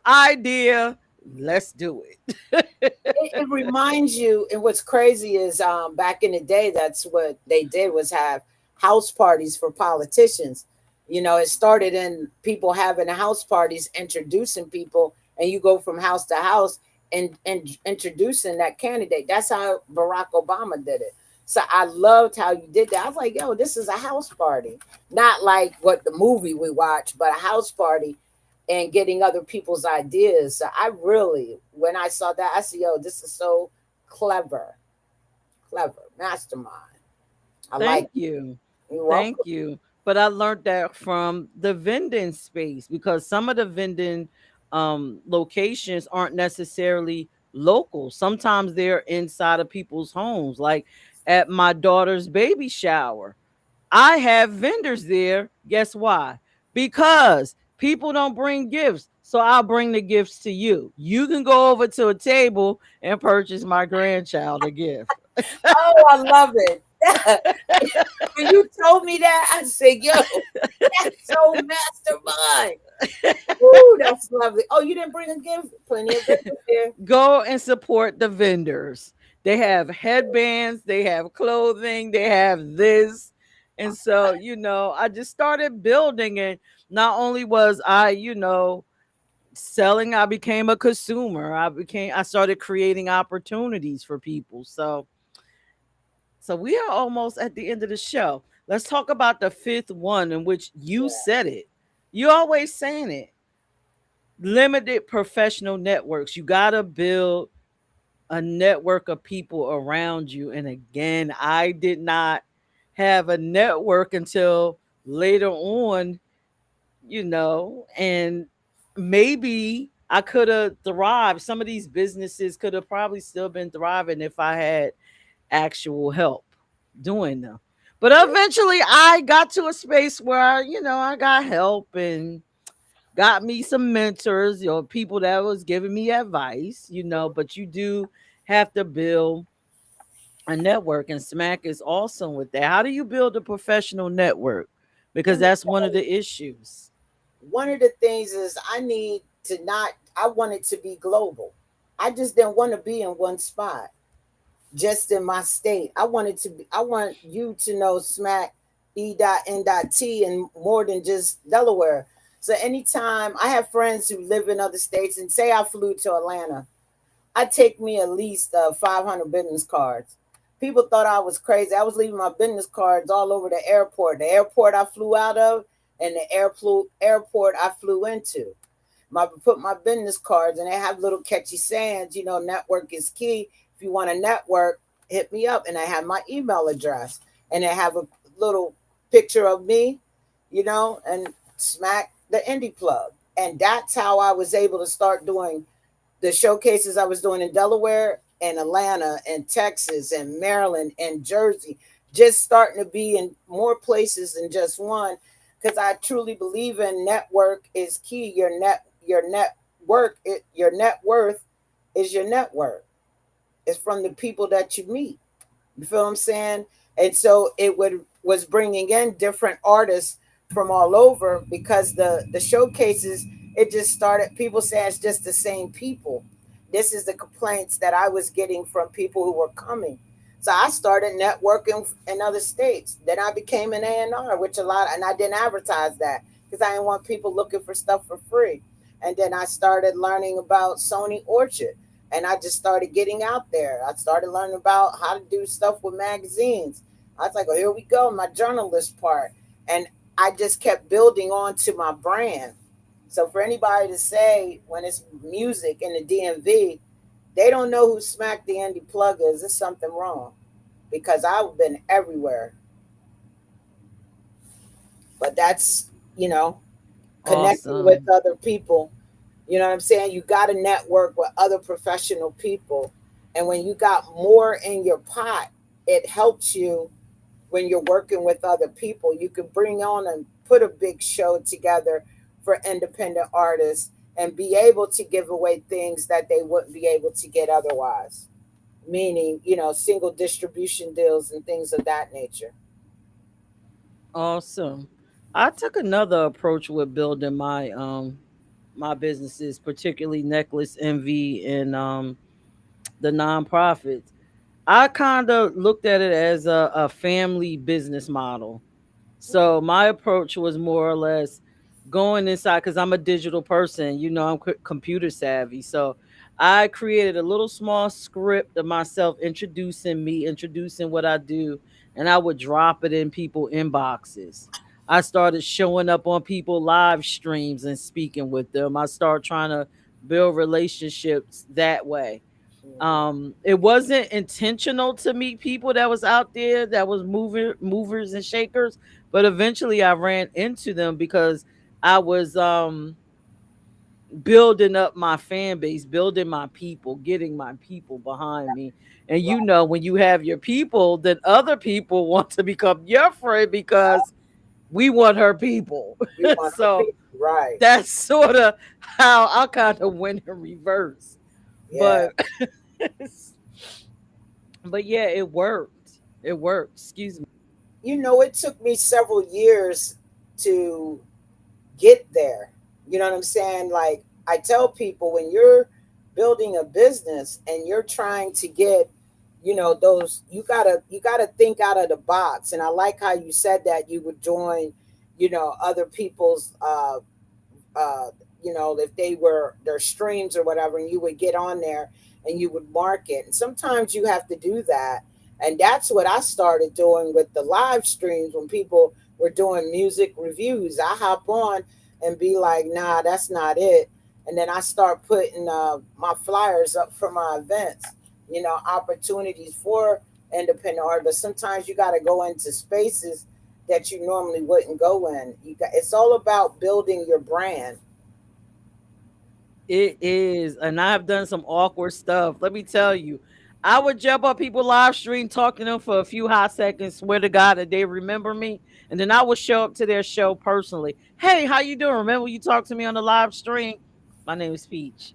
Idea, let's do it. It reminds you, and what's crazy is back in the day, that's what they did was have house parties for politicians. It started in people having house parties, introducing people, and you go from house to house and introducing that candidate. That's how Barack Obama did it. So I loved how you did that. I was like, yo, this is a house party. Not like what the movie we watch, but a house party and getting other people's ideas. So I really, when I saw that, I said, yo, this is so clever, clever, mastermind. I like Thank it. you. You're Thank welcome. you. But I learned that from the vending space because some of the vending locations aren't necessarily local. Sometimes they're inside of people's homes. Like at my daughter's baby shower, I have vendors there. Guess why? Because people don't bring gifts. So I'll bring the gifts to you. You can go over to a table and purchase my grandchild a gift. Oh, I love it. When you told me that, I said, yo, that's so mastermind. Ooh, that's lovely. Oh, you didn't bring a gift? Plenty of vendors here. Go and support the vendors. They have headbands, they have clothing, they have this. And so, I just started building it. Not only was I, selling, I became a consumer. I started creating opportunities for people. So we are almost at the end of the show. Let's talk about the fifth one in which you Yeah. said it. You always saying it. Limited professional networks. You got to build a network of people around you. And again, I did not have a network until later on, and maybe I could have thrived. Some of these businesses could have probably still been thriving if I had actual help doing them. But eventually I got to a space where, I got help and got me some mentors, people that was giving me advice, but you do have to build a network, and Smack is awesome with that. How do you build a professional network? Because Let me that's one tell of you, the issues. one of the things is I need to not, I want it to be global. I just didn't want to be in one spot, just in my state. I wanted to be, I want you to know Smack E.N.T and more than just Delaware. So anytime I have friends who live in other states and say I flew to Atlanta, I take me at least 500 business cards People thought I was crazy. I was leaving my business cards all over the airport. The airport I flew out of and the airport I flew into. Put my business cards and they have little catchy sayings, network is key. If you want to network, hit me up. And I have my email address. And they have a little picture of me, and smack the indie plug. And that's how I was able to start doing the showcases I was doing in Delaware and Atlanta and Texas and Maryland and Jersey, just starting to be in more places than just one. Because I truly believe in network is key. Your net worth is your network. It's from the people that you meet. You feel what I'm saying? And so was bringing in different artists from all over because the showcases, it just started. People say it's just the same people. This is the complaints that I was getting from people who were coming. So I started networking in other states. Then I became an A&R, which a lot, and I didn't advertise that because I didn't want people looking for stuff for free. And then I started learning about Sony Orchard, and I just started getting out there. I started learning about how to do stuff with magazines. I was like, oh, here we go, my journalist part. And I just kept building on to my brand. So for anybody to say when it's music in the DMV, they don't know who Smack the Indie Plug is, there's something wrong. Because I've been everywhere. But that's, connecting with Awesome. other people. You know what I'm saying? You got to network with other professional people. And when you got more in your pot, it helps you when you're working with other people. You can bring on and put a big show together for independent artists and be able to give away things that they wouldn't be able to get otherwise. Meaning, single distribution deals and things of that nature. Awesome. I took another approach with building my businesses, particularly Necklace Envy and the nonprofits. I kind of looked at it as a family business model. So my approach was more or less going inside because I'm a digital person. I'm computer savvy. So I created a little small script of myself introducing me, introducing what I do, and I would drop it in people inboxes. I started showing up on people live streams and speaking with them. I started trying to build relationships that way. Mhm. It wasn't intentional to meet people that was out there that was movers and shakers, but eventually I ran into them because I was building up my fan base, building my people, getting my people behind me. And Right. when you have your people, then other people want to become your friend because we want her people. We want our So people. Right. that's sort of how I kind of went in reverse. Yeah. But but yeah, it worked. It worked. Excuse me. It took me several years to get there. You know what I'm saying? Like I tell people when you're building a business and you're trying to get, those you gotta think out of the box. And I like how you said that you would join, other people's uh, if they were their streams or whatever, and you would get on there and you would market. And sometimes you have to do that. And that's what I started doing with the live streams when people were doing music reviews. I hop on and be like, nah, that's not it. And then I start putting my flyers up for my events, opportunities for independent art. But sometimes you got to go into spaces that you normally wouldn't go in. It's all about building your brand. It is, and I've done some awkward stuff. Let me tell you, I would jump on people live stream, talk to them for a few hot seconds, swear to God that they remember me, and then I would show up to their show personally. Hey, how you doing? Remember you talked to me on the live stream? My name is Peach.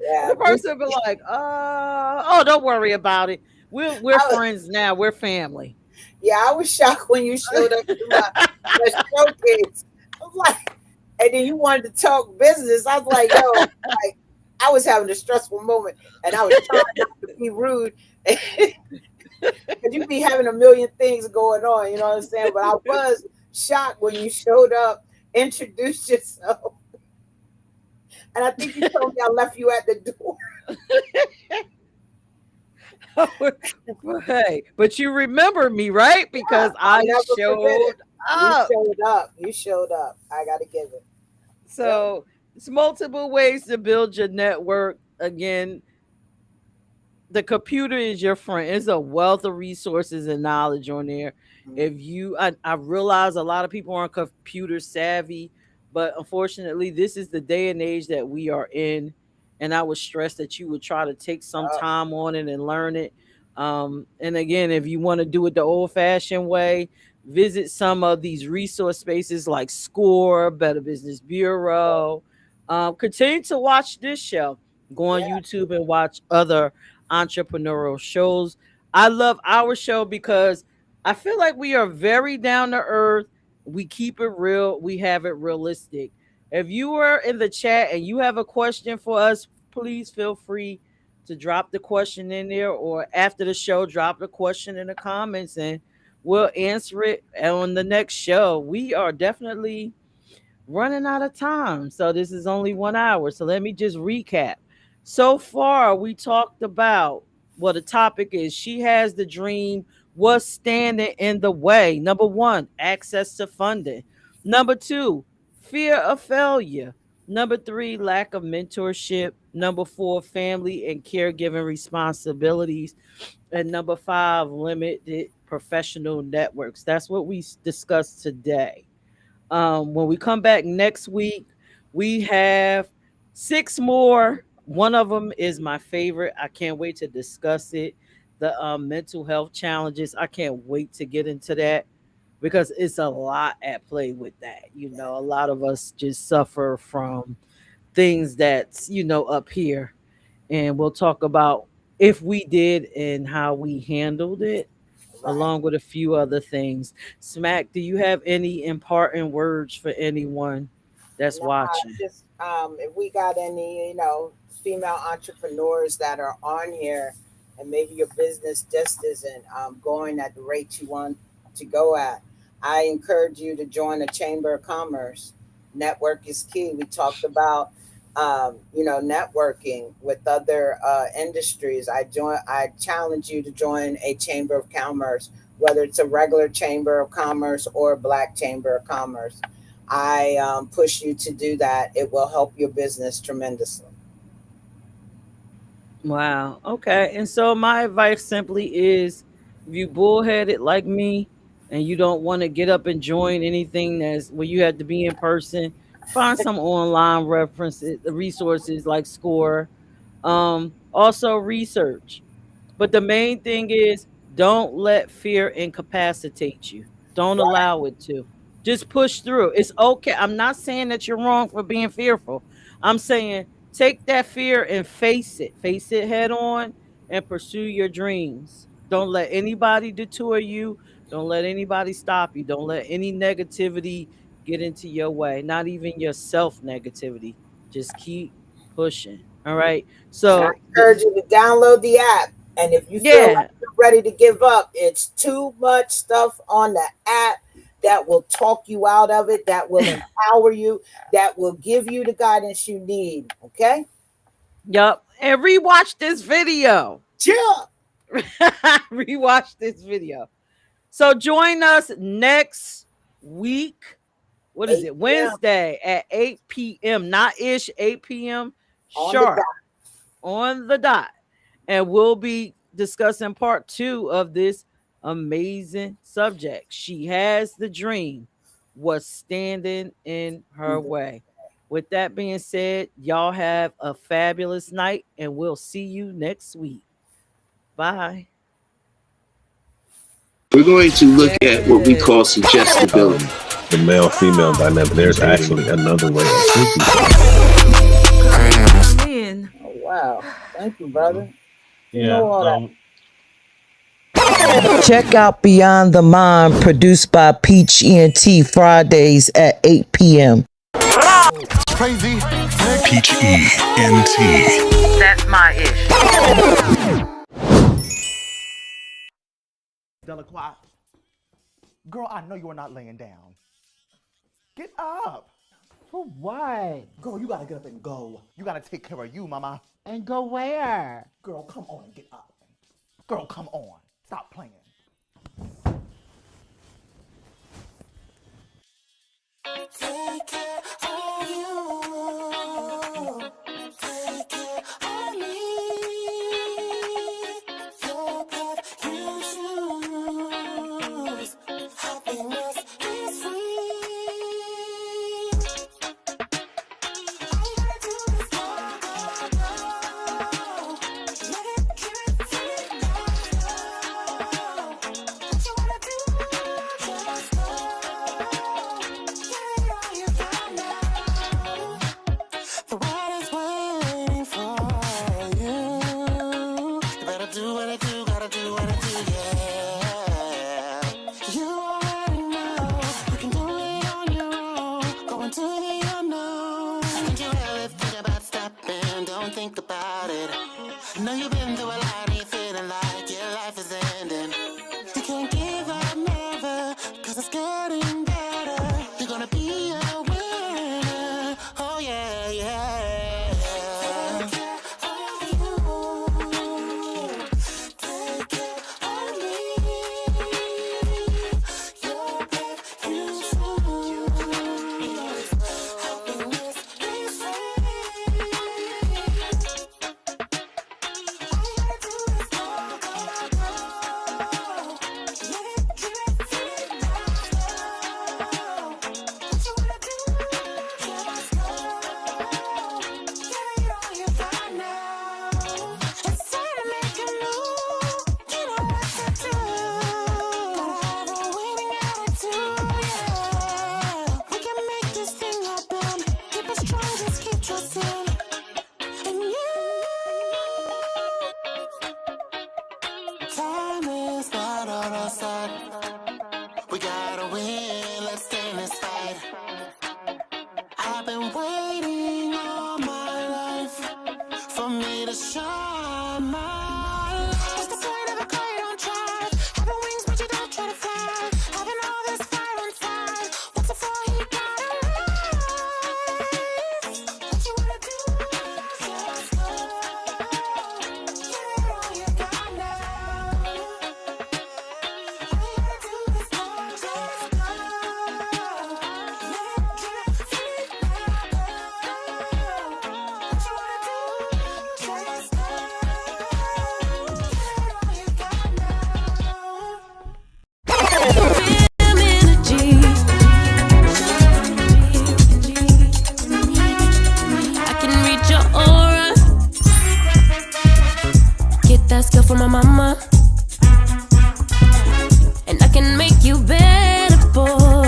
Yeah, The person would be like, oh, don't worry about it. We're I, friends now. We're family. yeah, I was shocked when you showed up to my showcase. I was like, and then you wanted to talk business. I was like, yo, like I was having a stressful moment, and I was trying not to be rude. Because you be having a million things going on, you know what I'm saying? But I was shocked when you showed up, introduced yourself, and I think you told me I left you at the door. Hey, but you remember me, right? Yeah, Because I'll I never forget showed it. You up. showed up. You showed up. I got to give it. Yep. So it's multiple ways to build your network. Again, the computer is your friend. It's a wealth of resources and knowledge on there. Mhm. If you, I realize a lot of people aren't computer savvy, but unfortunately, this is the day and age that we are in. And I would stress that you would try to take some Yep. time on it and learn it. And again, if you want to do it the old fashioned way, visit some of these resource spaces like SCORE, Better Business Bureau. Continue to watch this show. Go on Yeah. YouTube and watch other entrepreneurial shows. I love our show because I feel like we are very down to earth. We keep it real. We have it realistic. If you are in the chat and you have a question for us, please feel free to drop the question in there, or after the show, drop the question in the comments and we'll answer it on the next show. We are definitely running out of time. So this is only 1 hour. So let me just recap. So far, we talked about what the topic is. She has the dream. What's standing in the way? Number one, access to funding. Number two, fear of failure. Number three, lack of mentorship. Number four, family and caregiving responsibilities. And number five, limited professional networks. That's what we discussed today. When we come back next week, we have six more. One of them is my favorite. I can't wait to discuss it. The mental health challenges. I can't wait to get into that because it's a lot at play with that. A lot of us just suffer from things that's, up here. And we'll talk about if we did and how we handled it Right. along with a few other things. Smack, do you have any important words for anyone that's No, watching? just if we got any, female entrepreneurs that are on here, and maybe your business just isn't going at the rate you want to go at, I encourage you to join a chamber of commerce. Network is key. We talked about, networking with other industries. I challenge you to join a chamber of commerce, whether it's a regular chamber of commerce or a black chamber of commerce. I push you to do that. It will help your business tremendously. Wow. Okay. And so my advice simply is if you bullheaded like me and you don't want to get up and join anything that's where you have to be in person, find some online references, resources like Score. Also research. But the main thing is don't let fear incapacitate you. Don't Right. allow it to. Just push through. It's okay. I'm not saying that you're wrong for being fearful. I'm saying take that fear and face it. Face it head on and pursue your dreams. Don't let anybody detour you. Don't let anybody stop you. Don't let any negativity get into your way, not even your self negativity. Just keep pushing. All right. And I So, encourage you to download the app. And if you feel like yeah, you're ready to give up, it's too much stuff on the app that will talk you out of it, that will empower you, that will give you the guidance you need. Okay? yup. And rewatch this video. Chill. Rewatch this video. So join us next week. What is it? 8 p.m. Wednesday at 8 p.m. Not ish, 8 p.m. on the sharp dot. on the dot. And we'll be discussing part two of this amazing subject. She has the dream, what's standing in her way. With that being said, y'all have a fabulous night and we'll see you next week. Bye. We're going to look at what we call Yes. suggestibility. The male female dynamic. There's actually another way of thinking. I'm in. Oh, wow. Thank you, brother. You Yeah. know all that. Check out Beyond the Mind, produced by Peach ENT, Fridays at 8 p.m. Crazy. Peach ENT. That's my ish. Delacroix. Girl, I know you are not laying down. Get up. For what? Girl, you gotta get up and go. You gotta take care of you, mama. And go where? Girl, come on and get up. Girl, come on. Stop playing. Take care of you. Take care of me. Your path you choose. Happiness is free. All you gotta do is go, go, go. Let it keep it free, go, go. What you wanna do, just go. Get all you got now. The world is waiting for you. You better do what I do, gotta do what I do, yeah. You already know you can do it on your own. Go into the unknown. Think you really think about stopping? Don't think about it. I know you've been through a lot and you're feeling like your life is ending. You can't give up never, cause it's getting better. You're gonna be a winner. Oh yeah, yeah. Take care of you. Take care of me. Your path you choose. Happiness is free. All you gotta do is go, go, go. Let it keep it free, go, go. What you wanna do, just go. Get it all you got now. It's time to make a move. You know what to do. Gotta have a winning attitude, yeah. We can make this thing happen. Keep it strong, just keep trusting in you. Time is not on our side. We gotta win, let's stay in this fight.